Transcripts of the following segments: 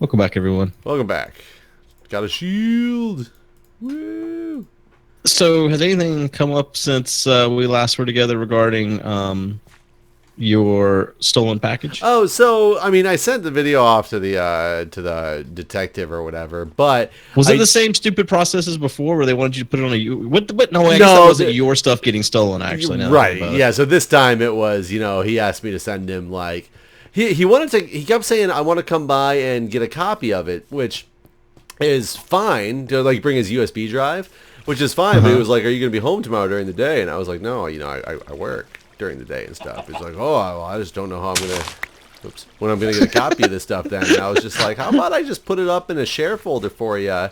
Welcome back, everyone. Welcome back. Got a shield. Woo! So, has anything come up since we last were together regarding your stolen package? Oh, so I mean, I sent the video off to the detective or whatever, but Was it the same stupid process as before, where they wanted you to put it on a what? No, I guess that no, wasn't your stuff getting stolen. Actually, now that I think right? about it. Yeah. So this time it was, he asked me to send him like he wanted to. He kept saying, "I want to come by and get a copy of it," which is fine to like bring his USB drive, which is fine. But he was like, "Are you going to be home tomorrow during the day?" And I was like, "No, I work during the day and stuff." He's like, "Oh, well, I just don't know how I'm gonna, when I'm gonna get a copy of this stuff." Then and I was just like, "How about I just put it up in a share folder for you,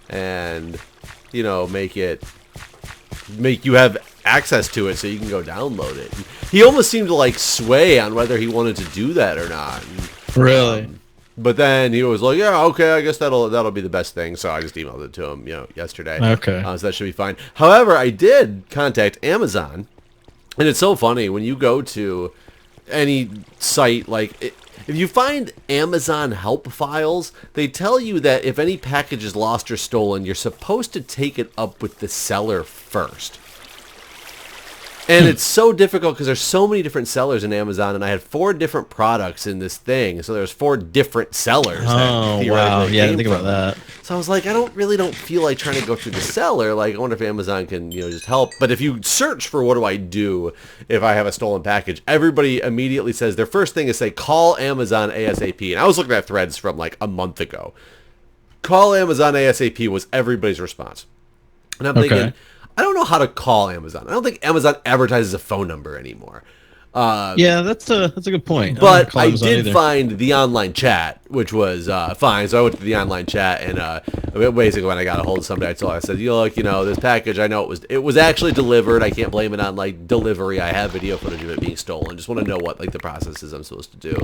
and make you have access to it so you can go download it." And he almost seemed to like sway on whether he wanted to do that or not. Really? But then he was like, "Yeah, okay, I guess that'll be the best thing." So I just emailed it to him, yesterday. Okay. So that should be fine. However, I did contact Amazon, and it's so funny when you go to any site if you find Amazon help files, they tell you that if any package is lost or stolen, you're supposed to take it up with the seller first. And it's so difficult because there's so many different sellers in Amazon, and I had 4 different products in this thing, so there's 4 different sellers. Oh, wow. Yeah, I didn't think about that. So I was like, I don't feel like trying to go through the seller. Like, I wonder if Amazon can, just help. But if you search for what do I do if I have a stolen package, everybody immediately says their first thing is say, call Amazon ASAP. And I was looking at threads from like a month ago. Call Amazon ASAP was everybody's response. And I'm thinking, I don't know how to call Amazon. I don't think Amazon advertises a phone number anymore. Yeah, that's a good point. But I did find the online chat, which was fine. So I went to the online chat, and basically when I got a hold of somebody, I said, look, this package, I know it was actually delivered. I can't blame it on like delivery. I have video footage of it being stolen. Just want to know what like the process is I'm supposed to do.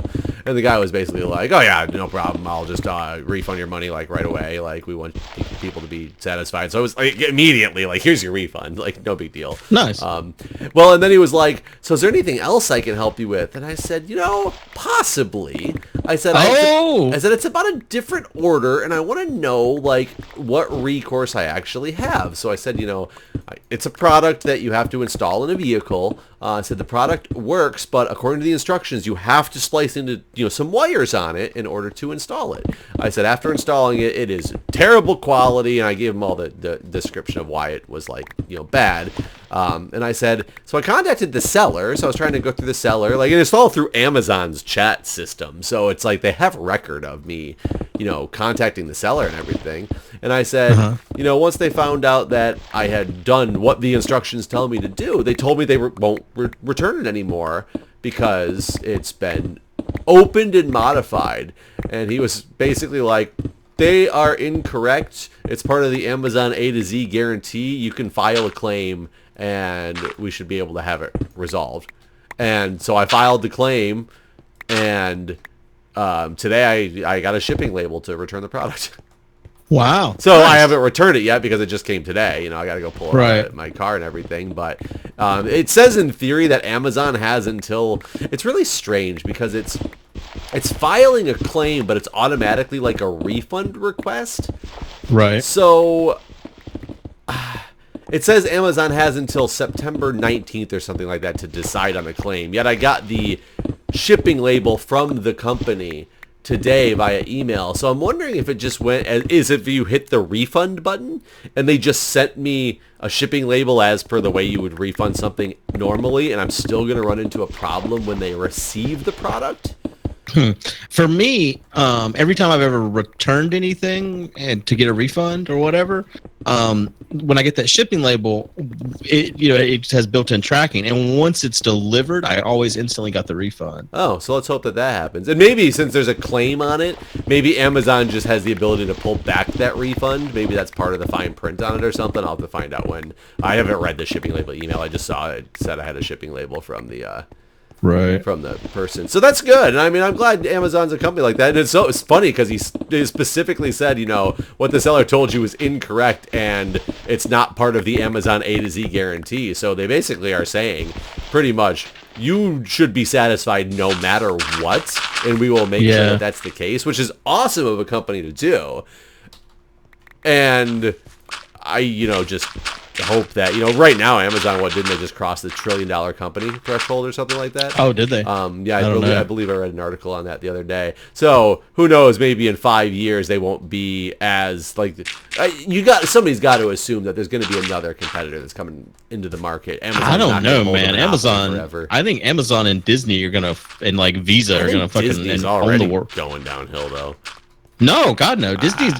And the guy was basically like, oh yeah, no problem. I'll just refund your money like right away. Like we want people to be satisfied. So I was like, immediately like, here's your refund. Like no big deal. Nice. Well, and then he was like, so is there anything else I can help you with? And I said, possibly. I said, it's about a different order, and I want to know like what recourse I actually have. So I said, it's a product that you have to install in a vehicle. I said the product works, but according to the instructions, you have to splice into some wires on it in order to install it. I said after installing it, it is terrible quality, and I gave him all the description of why it was like bad. And I said, so I contacted the seller. So I was trying to go through the seller, like, and it's all through Amazon's chat system. So it's like they have a record of me, contacting the seller and everything. And I said, once they found out that I had done what the instructions tell me to do, they told me they won't return it anymore because it's been opened and modified. And he was basically like, they are incorrect. It's part of the Amazon A to Z guarantee. You can file a claim and we should be able to have it resolved. And so I filed the claim, and today I got a shipping label to return the product. Wow. So nice. I haven't returned it yet because it just came today. I got to go pull out my car and everything. But it says in theory that Amazon has until... It's really strange because it's filing a claim, but it's automatically like a refund request. Right. So... It says Amazon has until September 19th or something like that to decide on a claim. Yet I got the shipping label from the company today via email. So I'm wondering if it just went, if you hit the refund button and they just sent me a shipping label as per the way you would refund something normally, and I'm still going to run into a problem when they receive the product. For me, every time I've ever returned anything and to get a refund or whatever, when I get that shipping label, it has built-in tracking, and once it's delivered, I always instantly got the refund. Oh, so let's hope that happens. And maybe since there's a claim on it, maybe Amazon just has the ability to pull back that refund. Maybe that's part of the fine print on it or something. I'll have to find out when. I haven't read the shipping label email. I just saw it said I had a shipping label from the from the person. So that's good. And I mean, I'm glad Amazon's a company like that. And it's funny because he specifically said, what the seller told you was incorrect and it's not part of the Amazon A to Z guarantee. So they basically are saying pretty much you should be satisfied no matter what. And we will make sure that that's the case, which is awesome of a company to do. And I, just hope that, right now Amazon, didn't they just cross the $1 trillion company threshold or something like that? Oh, did they? Yeah, I believe I read an article on that the other day. So who knows? Maybe in 5 years they won't be as somebody's got to assume that there's going to be another competitor that's coming into the market. Amazon's I don't know, man. Amazon. Forever. I think Amazon and Disney are gonna, and like Visa are gonna fucking own the world. Going downhill though. No, God, no. Disney's.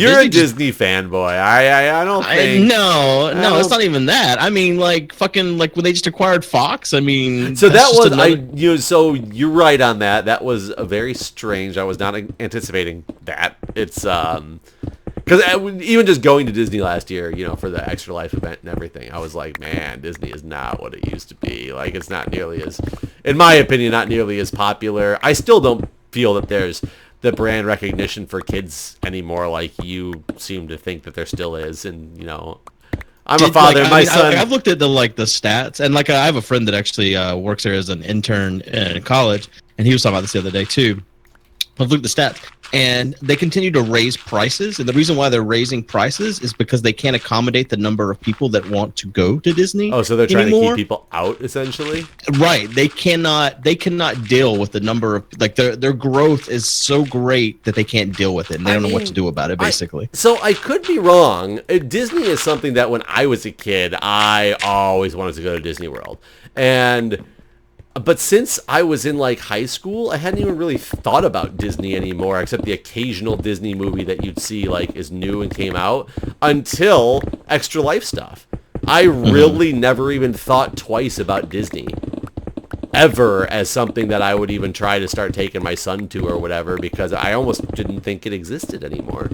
You're a Disney fanboy. I don't think. No, it's not even that. I mean, fucking when they just acquired Fox. I mean, so that was So you're right on that. That was a very strange. I was not anticipating that. It's because even just going to Disney last year, for the Extra Life event and everything, I was like, man, Disney is not what it used to be. Like, it's not nearly as, in my opinion, not nearly as popular. I still don't feel that there's the brand recognition for kids anymore, like you seem to think that there still is. And I'm a father. My son. I've looked at the stats, and I have a friend that actually works there as an intern in college, and he was talking about this the other day too. I've looked at the stats, and they continue to raise prices, and the reason why they're raising prices is because they can't accommodate the number of people that want to go to Disney. Oh, so they're trying to keep people out, essentially? Right. They cannot deal with the number of, their growth is so great that they can't deal with it, and they don't know what to do about it, basically. So I could be wrong. Disney is something that when I was a kid, I always wanted to go to Disney World. But since I was in high school, I hadn't even really thought about Disney anymore, except the occasional Disney movie that you'd see is new and came out, until Extra Life stuff. I really never even thought twice about Disney ever as something that I would even try to start taking my son to or whatever, because I almost didn't think it existed anymore.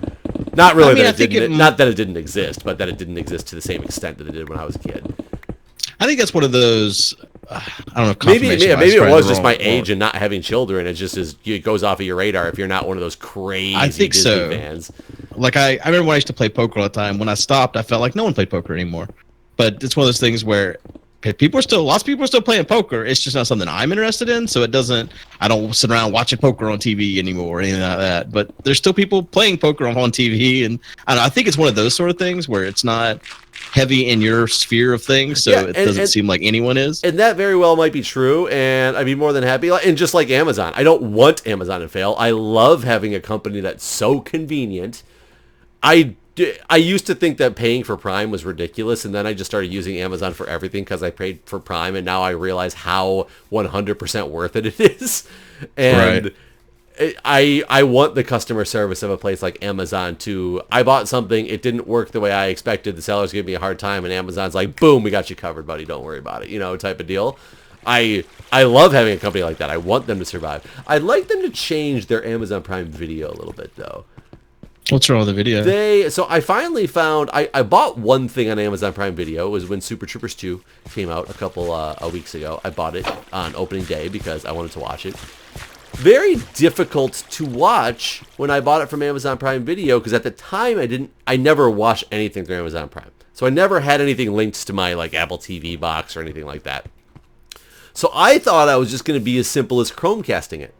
Not really not that it didn't exist, but that it didn't exist to the same extent that it did when I was a kid. I think that's one of those. I don't know. Maybe it was just my age and not having children. It just it goes off of your radar if you're not one of those crazy Disney fans. I remember when I used to play poker all the time. When I stopped, I felt like no one played poker anymore. But it's one of those things where lots of people are still playing poker. It's just not something I'm interested in. So I don't sit around watching poker on TV anymore or anything like that. But there's still people playing poker on TV, and I think it's one of those sort of things where it's not heavy in your sphere of things, so it doesn't seem like anyone is. And that very well might be true, and I'd be more than happy. And just like Amazon, I don't want Amazon to fail. I love having a company that's so convenient. I used to think that paying for Prime was ridiculous, and then I just started using Amazon for everything because I paid for Prime, and now I realize how 100% worth it is. And right. I want the customer service of a place like Amazon to, I bought something, it didn't work the way I expected, the seller's giving me a hard time, and Amazon's like, boom, we got you covered, buddy, don't worry about it, type of deal. I love having a company like that. I want them to survive. I'd like them to change their Amazon Prime Video a little bit, though. What's wrong with the video? So I finally found, I bought one thing on Amazon Prime Video. It was when Super Troopers 2 came out a couple of weeks ago. I bought it on opening day because I wanted to watch it. Very difficult to watch when I bought it from Amazon Prime Video, because at the time I never watched anything through Amazon Prime. So I never had anything linked to my Apple TV box or anything like that. So I thought I was just going to be as simple as Chromecasting it.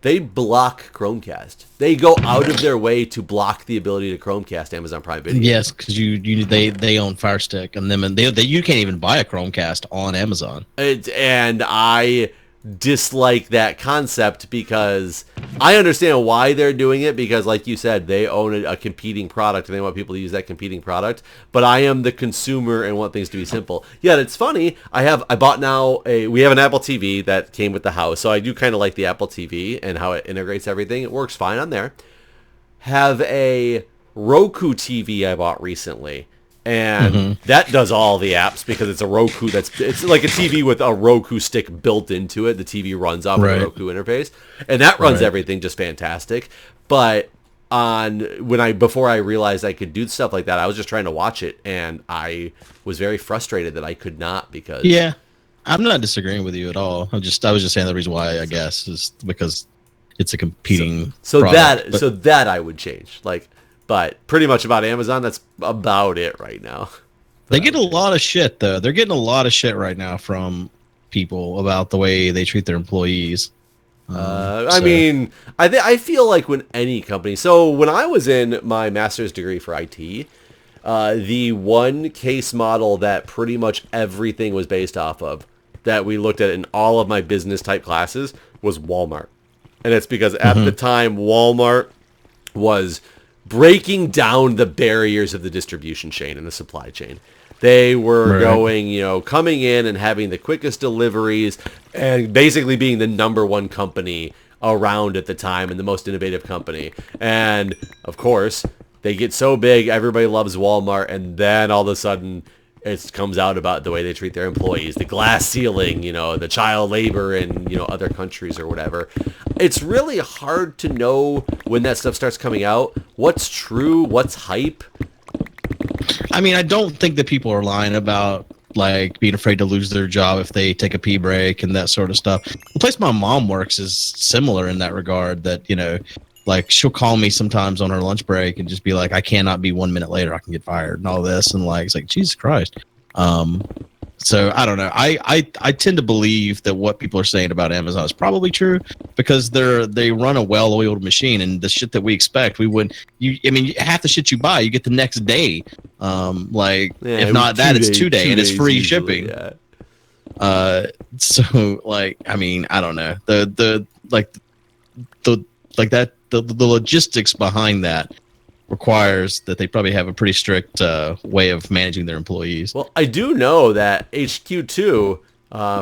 They block Chromecast. They go out of their way to block the ability to Chromecast Amazon Prime Video. Yes, because they own Fire Stick, and you can't even buy a Chromecast on Amazon. And I dislike that concept because I understand why they're doing it, because like you said, they own a competing product and they want people to use that competing product, but I am the consumer and want things to be simple. Yeah, it's funny, we have an Apple TV that came with the house, so I do kind of like the Apple TV and how it integrates everything. It works fine on there. Have a Roku TV I bought recently, and that does all the apps because it's a Roku. It's like a TV with a Roku stick built into it. The TV runs off of the Roku interface, and that runs everything just fantastic. But before I realized I could do stuff like that, I was just trying to watch it, and I was very frustrated that I could not because I'm not disagreeing with you at all. I was just saying the reason why, I guess, is because it's a competing product, that I would change. Like, but pretty much about Amazon, that's about it right now. They get a lot of shit though. They're getting a lot of shit right now from people about the way they treat their employees. I mean, I feel like when any company. So when I was in my master's degree for IT, the one case model that pretty much everything was based off of that we looked at in all of my business type classes was Walmart. And it's because at the time, Walmart was breaking down the barriers of the distribution chain and the supply chain. They were going, coming in and having the quickest deliveries and basically being the number one company around at the time and the most innovative company. And, of course, they get so big, everybody loves Walmart, and then all of a sudden it comes out about the way they treat their employees, the glass ceiling, the child labor in, other countries or whatever. It's really hard to know when that stuff starts coming out, what's true, what's hype. I mean, I don't think that people are lying about like being afraid to lose their job if they take a pee break and that sort of stuff. The place my mom works is similar in that regard, that, like she'll call me sometimes on her lunch break and just be like, I cannot be 1 minute later, I can get fired and all this. And like, it's like, Jesus Christ. So I don't know. I tend to believe that what people are saying about Amazon is probably true because they run a well-oiled machine, and the shit that we expect, half the shit you buy, you get the next day. If not that, it's 2 day, and it's free usually, shipping. Yeah. So like, I mean, I don't know. The logistics behind that requires that they probably have a pretty strict way of managing their employees. Well, I do know that HQ2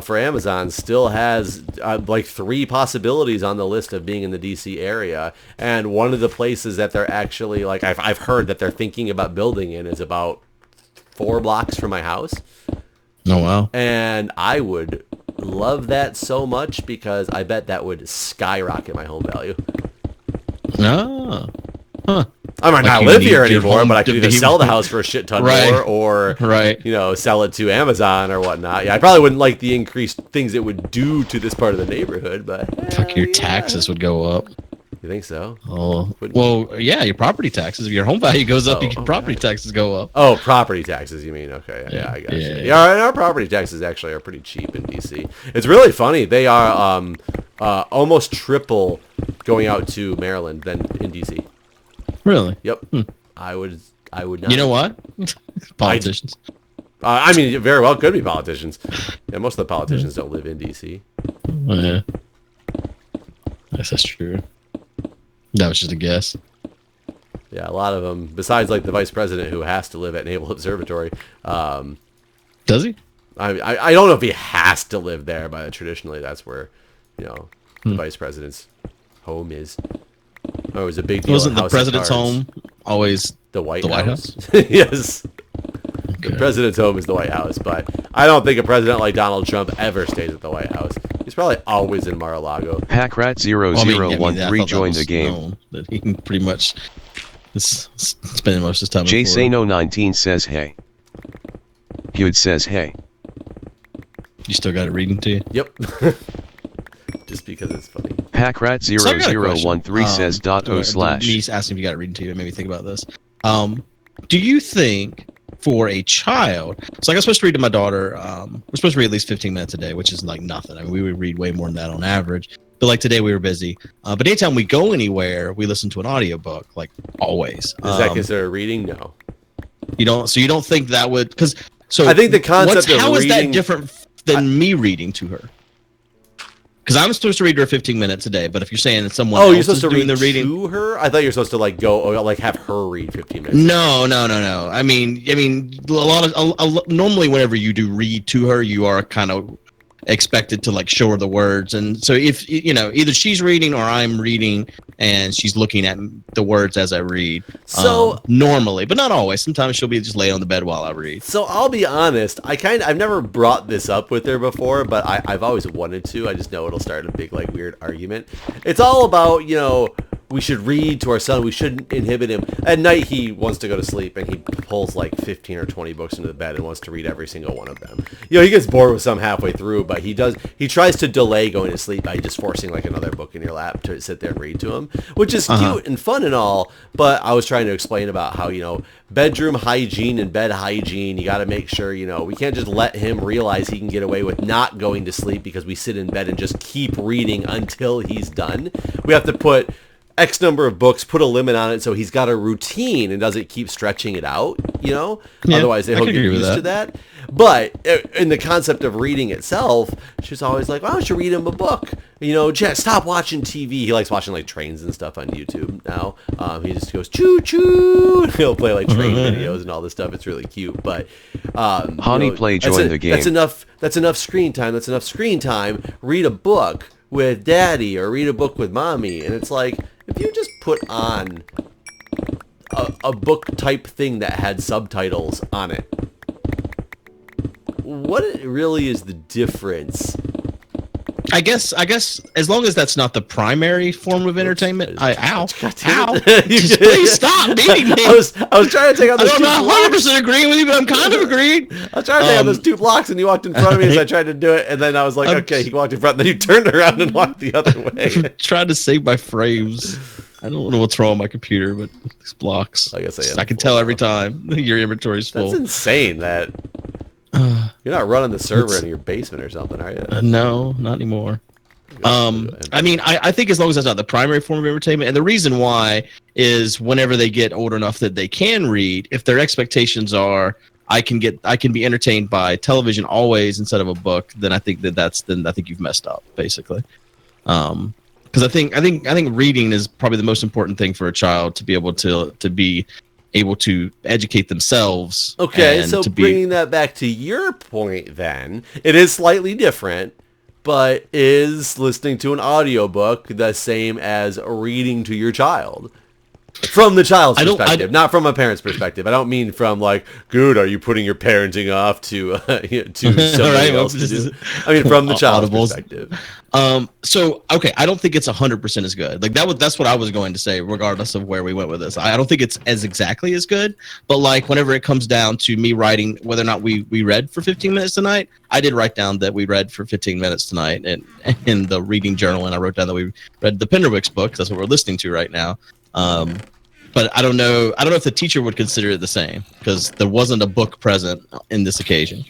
for Amazon still has like 3 possibilities on the list of being in the DC area, and one of the places that they're actually like I've heard that they're thinking about building in is about 4 blocks from my house. Oh wow! And I would love that so much because I bet that would skyrocket my home value. Oh. Huh. I might not live here anymore, but I could either sell the house for a shit ton more or, sell it to Amazon or whatnot. Yeah, I probably wouldn't like the increased things it would do to this part of the neighborhood, but... Fuck, your taxes would go up. You think so? Oh, well, yeah, your property taxes. If your home value goes up, your property taxes go up. Oh, property taxes, you mean? Okay, yeah, I got you. Yeah, and our property taxes actually are pretty cheap in DC. It's really funny. They are almost triple going out to Maryland than in DC. Really? Yep. I would not. You know what? Politicians. I mean, it very well could be politicians. Yeah, most of the politicians don't live in DC. Yeah. Yes, that's true. That was just a guess. Yeah, a lot of them, besides like the vice president who has to live at Naval Observatory. Does he? I don't know if he has to live there, but traditionally that's where, the vice president's home is. Oh, it was a big deal. Wasn't the president's home always the White House? Yes. Okay. The president's home is the White House, but I don't think a president like Donald Trump ever stays at the White House. He's probably always in Mar-a-Lago. Packrat0013 joined the game. That he can pretty much spend most of his time. JSano19 says hey. Guude says hey. You still got it reading to you? Yep. Just because it's funny. Packrat0013 says .o/. He's asking if you got it reading to you. It made me think about this. Do you think for a child, so like I'm supposed to read to my daughter, we're supposed to read at least 15 minutes a day, which is like nothing. I mean, we would read way more than that on average. But like today we were busy. But anytime we go anywhere, we listen to an audiobook, like always. Is that considered reading? No. You don't think that would, because I think the concept of how reading, is that different than me reading to her? Because I'm supposed to read her 15 minutes a day, but if you're saying that someone else you're supposed to read the reading to her, I thought you're supposed to like go like have her read 15 minutes. No. I mean, normally whenever you do read to her, you are kind of expected to like show her the words, and so if either she's reading or I'm reading and she's looking at the words as I read. So normally, but not always. Sometimes she'll be just laying on the bed while I read. So I'll be honest, I've never brought this up with her before, but I've always wanted to. I just know it'll start a big like weird argument. It's all about we should read to our son. We shouldn't inhibit him. At night, he wants to go to sleep, and he pulls like 15 or 20 books into the bed and wants to read every single one of them. You know, he gets bored with some halfway through, but he tries to delay going to sleep by just forcing like another book in your lap to sit there and read to him, which is cute and fun and all. But I was trying to explain about how, you know, bedroom hygiene and bed hygiene, you got to make sure, you know, we can't just let him realize he can get away with not going to sleep because we sit in bed and just keep reading until he's done. We have to put X number of books, put a limit on it so he's got a routine and doesn't keep stretching it out, you know? Yeah, otherwise, he'll get used to that. But in the concept of reading itself, she's always like, why don't you read him a book? You know, Jeff, stop watching TV. He likes watching like trains and stuff on YouTube now. He just goes, choo choo. He'll play like train videos and all this stuff. It's really cute. But Honey, play join the game. That's enough screen time. That's enough screen time. Read a book with daddy or read a book with mommy. And it's like, if you just put on a book type thing that had subtitles on it, what really is the difference? I guess as long as that's not the primary form of entertainment. Ow! Just please stop beating me. I was trying to take out those I'm not 100% agreeing with you, but I'm kind of agreeing. I was trying to take out those 2 blocks, and you walked in front of me as I tried to do it, and then I was like, okay, he walked in front, and then you turned around and walked the other way. I'm trying to save my frames. I don't know what's wrong with my computer, but these blocks. I guess I can tell every time your inventory's full. That's insane. That you're not running the server in your basement or something, are you? No, not anymore. I mean, I think as long as that's not the primary form of entertainment, and the reason why is whenever they get old enough that they can read, if their expectations are I can be entertained by television always instead of a book, then I think I think you've messed up basically. Because I think reading is probably the most important thing for a child to be able to educate themselves. Okay, so bringing that back to your point, then it is slightly different. But is listening to an audiobook the same as reading to your child? From the child's perspective, not from a parent's perspective. I don't mean from like, Guude, are you putting your parenting off to somebody else to do? I mean from the child's perspective. So okay, I don't think it's 100% as good. Like that's what I was going to say, regardless of where we went with this. I don't think it's as exactly as good. But like whenever it comes down to me writing whether or not we read for 15 minutes tonight, I did write down that we read for 15 minutes tonight in the reading journal, and I wrote down that we read the Penderwick's book. That's what we're listening to right now. But I don't know if the teacher would consider it the same because there wasn't a book present in this occasion.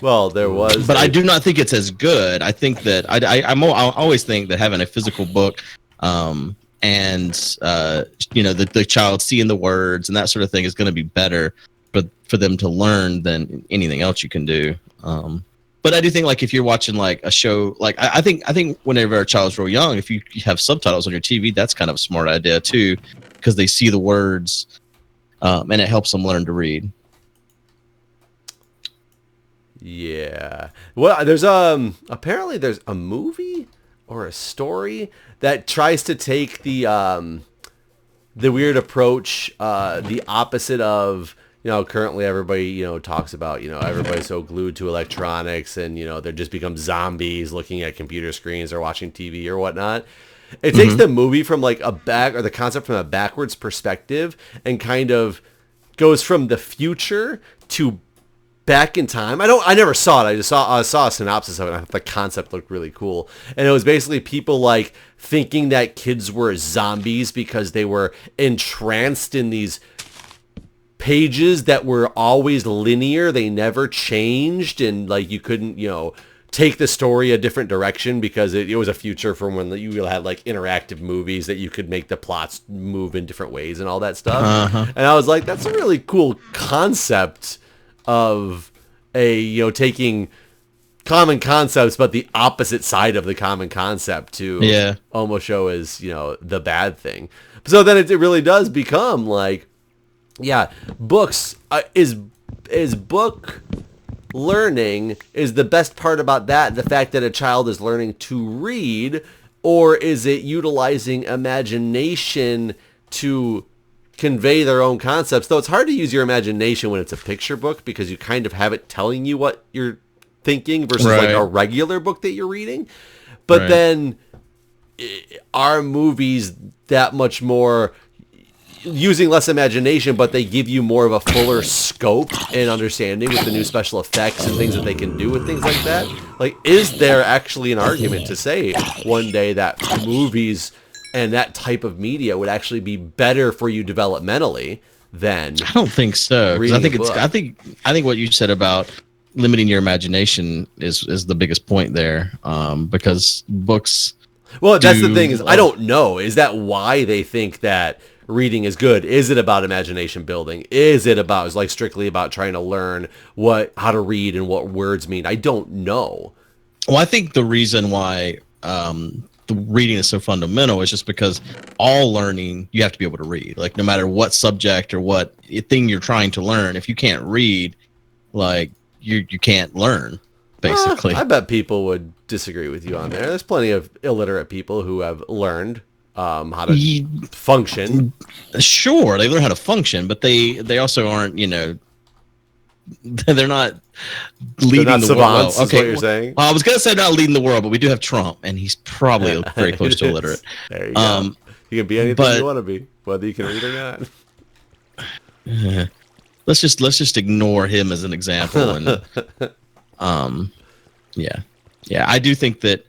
Well, there was, but I do not think it's as good. I think that I always think that having a physical book, and the child seeing the words and that sort of thing is going to be better for them to learn than anything else you can do. But I do think like if you're watching like a show, like I think whenever a child's real young, if you have subtitles on your TV, that's kind of a smart idea too, because they see the words, and it helps them learn to read. Yeah. Well, there's apparently there's a movie or a story that tries to take the weird approach, the opposite of. Currently everybody, talks about, everybody's so glued to electronics and, they just become zombies looking at computer screens or watching TV or whatnot. It takes the movie from like the concept from a backwards perspective and kind of goes from the future to back in time. I never saw it. I saw a synopsis of it. I thought the concept looked really cool. And it was basically people like thinking that kids were zombies because they were entranced in these pages that were always linear. They never changed, and like you couldn't take the story a different direction because it was a future from when you had like interactive movies that you could make the plots move in different ways and all that stuff. And I was like, that's a really cool concept of taking common concepts but the opposite side of the common concept to almost show as the bad thing. So then it really does become like, books is book learning is the best part about that the fact that a child is learning to read, or is it utilizing imagination to convey their own concepts? Though it's hard to use your imagination when it's a picture book because you kind of have it telling you what you're thinking versus like a regular book that you're reading. But then are movies that much more using less imagination, but they give you more of a fuller scope and understanding with the new special effects and things that they can do with things like that? Like, is there actually an argument to say one day that movies and that type of media would actually be better for you developmentally than I don't think so. 'Cause I think what you said about limiting your imagination is the biggest point there. Because books. Well, that's the thing is, I don't know. Is that why they think that reading is good? Is it about imagination building? Is it about strictly about trying to learn how to read and what words mean? I don't know. Well, I think the reason why the reading is so fundamental is just because all learning, you have to be able to read. Like, no matter what subject or what thing you're trying to learn, if you can't read, like, you can't learn, basically. I bet people would disagree with you on there. There's plenty of illiterate people who have learned how to function. Sure, they learn how to function, but they also aren't, they're not leading the world. Okay, what you're saying. Well, I was gonna say not leading the world, but we do have Trump, and he's probably very close to illiterate. There you go. You can be anything you want to be, whether you can read or not. Let's just ignore him as an example, and yeah, I do think that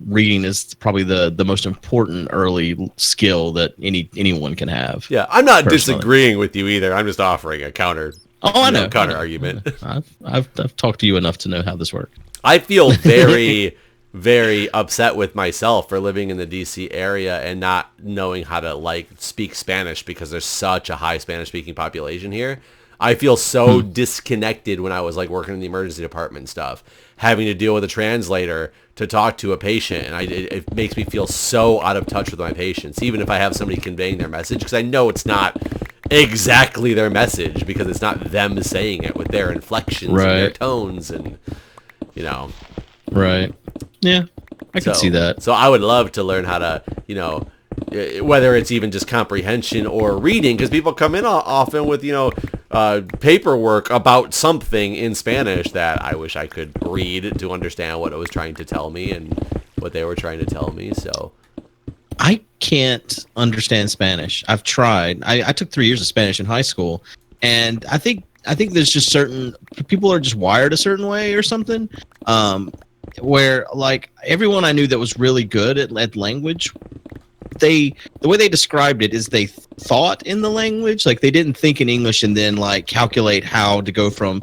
reading is probably the most important early skill that anyone can have. Yeah, I'm not disagreeing with you either. I'm just offering a counter. Oh, I know. Counter argument. I've talked to you enough to know how this works. I feel very, very upset with myself for living in the DC area and not knowing how to speak Spanish because there's such a high Spanish speaking population here. I feel so disconnected when I was working in the emergency department and stuff, having to deal with a translator to talk to a patient, and it makes me feel so out of touch with my patients, even if I have somebody conveying their message, because I know it's not exactly their message because it's not them saying it with their inflections and their tones and Right. Yeah, I can see that. So I would love to learn how to whether it's even just comprehension or reading, because people come in often with paperwork about something in Spanish that I wish I could read to understand what it was trying to tell me and what they were trying to tell me. So I can't understand Spanish. I've tried. I took 3 years of Spanish in high school, and I think there's just certain people are just wired a certain way or something. Where everyone I knew that was really good at language, the way they described it is they thought in the language. Like, they didn't think in English and then calculate how to go from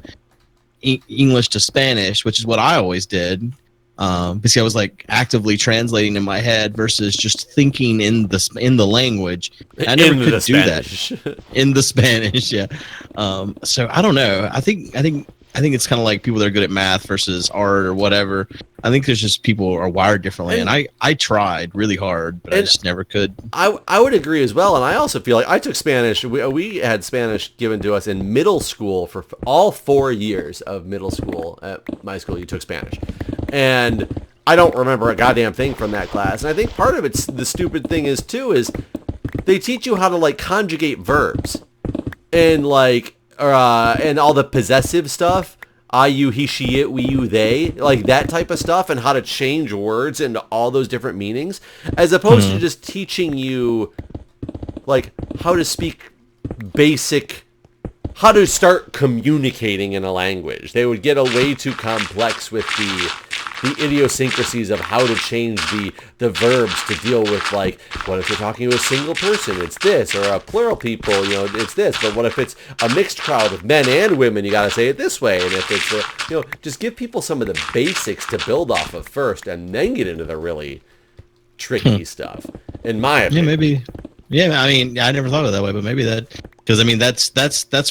English to Spanish, which is what I always did. Because I was actively translating in my head versus just thinking in the language. I never could do that in the Spanish. Yeah. So I don't know. I think it's kind of like people that are good at math versus art or whatever. I think there's just people are wired differently, and I tried really hard, but I just never could. I would agree as well, and I also feel like I took Spanish. We had Spanish given to us in middle school for all 4 years of middle school at my school. You took Spanish, and I don't remember a goddamn thing from that class. And I think part of it's the stupid thing is they teach you how to conjugate verbs and and all the possessive stuff. I, you, he, she, it, we, you, they, that type of stuff, and how to change words into all those different meanings, as opposed to just teaching you, how to speak how to start communicating in a language. They would get way too complex with the idiosyncrasies of how to change the verbs to deal with, what if you're talking to a single person, it's this, or a plural people, it's this, but what if it's a mixed crowd of men and women, you gotta say it this way, and if it's just give people some of the basics to build off of first, and then get into the really tricky stuff, in my opinion. Yeah, maybe. Yeah, I mean, I never thought of it that way, but maybe because I mean, that's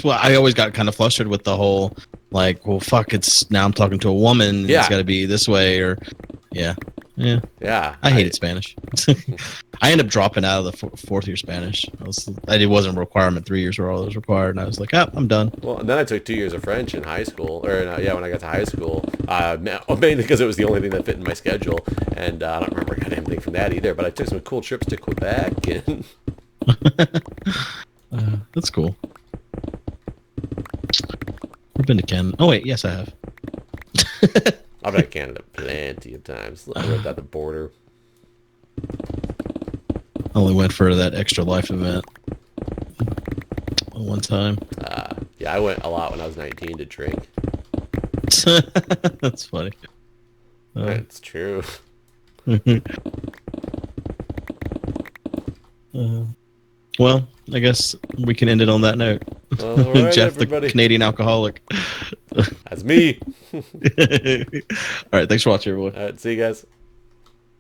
what I always got kind of flustered with the whole, well, fuck, now I'm talking to a woman, it's got to be this way, or, yeah. I hated Spanish. I ended up dropping out of the fourth year Spanish. It wasn't a requirement. 3 years were all that was required, and I was like, I'm done. Well, and then I took 2 years of French in high school, when I got to high school, mainly because it was the only thing that fit in my schedule, and I don't remember a goddamn thing from that either, but I took some cool trips to Quebec, and... That's cool. I've been to Canada. Oh wait, yes I have. I've been to Canada plenty of times. I lived at the border. only went for that Extra Life event one time. Yeah, I went a lot when I was 19 to drink. That's funny. It's true. Well, I guess we can end it on that note. All right, Jeff, everybody. the Canadian alcoholic. That's me. All right, thanks for watching, everyone. All right, see you guys.